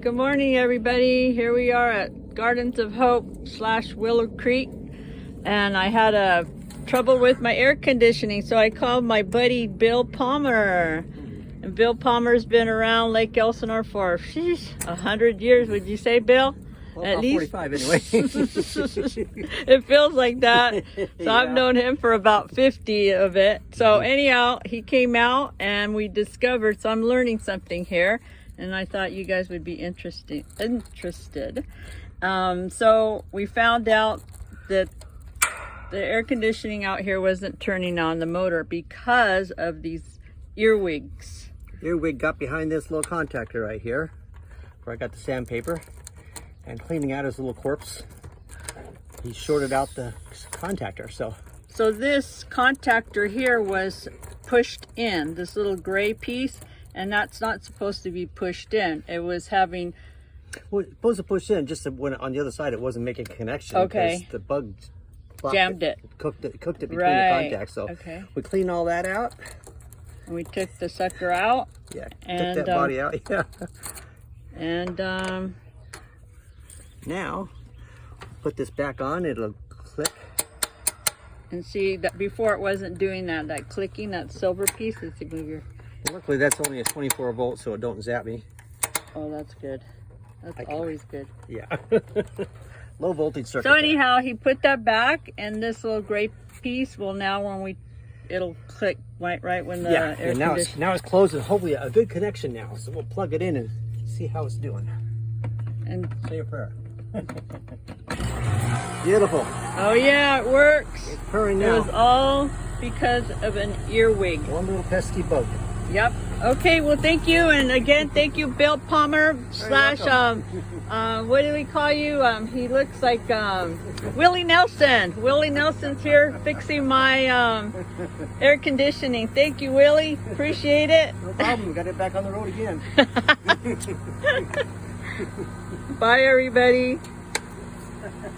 Good morning, everybody. Here we are at Gardens of Hope / Willow Creek, and I had a trouble with my air conditioning, so I called my buddy Bill Palmer. And Bill Palmer's been around Lake Elsinore for 100 years. Would you say, Bill? Well, at least 45 anyway. It feels like that. So Yeah. I've known him for about 50 of it. So anyhow, he came out and we discovered, so I'm learning something here, and I thought you guys would be interested. So we found out that the air conditioning out here wasn't turning on the motor because of these earwigs. Earwig got behind this little contactor right here, where I got the sandpaper, and cleaning out his little corpse, he shorted out the contactor. So this contactor here was pushed in, this little gray piece, and that's not supposed to be pushed in. It was having... Well, it's supposed to push in, just when on the other side it wasn't making a connection. Okay. Because the bug Jammed it. Cooked it between Right. the contacts. So Okay. we cleaned all that out. And we took the sucker out. Yeah, And, took that body out. Yeah. And Now, put this back on, it'll click. and see that before it wasn't doing that clicking, that silver piece. Let's see, move your... Luckily that's only a 24 volt, so it don't zap me. Oh, that's good. That's I can- always good. Yeah. Low voltage circuit. So anyhow, he put that back, and this little gray piece will now, it'll click right when the Yeah, air and now conditioner... it's closed, and hopefully a good connection now. So we'll plug it in and see how it's doing. And Say a prayer. Beautiful. oh yeah, it works. It's purring It was now. all because of an earwig. One little pesky bug. Yep. Okay, well, thank you. And again, th you, Bill Palmer / what do we call you? He looks like Willie Nelson. Willie Nelson's here fixing my air conditioning. Thank you, Willie. Appreciate it. No problem. We got it back on the road again. Bye, everybody.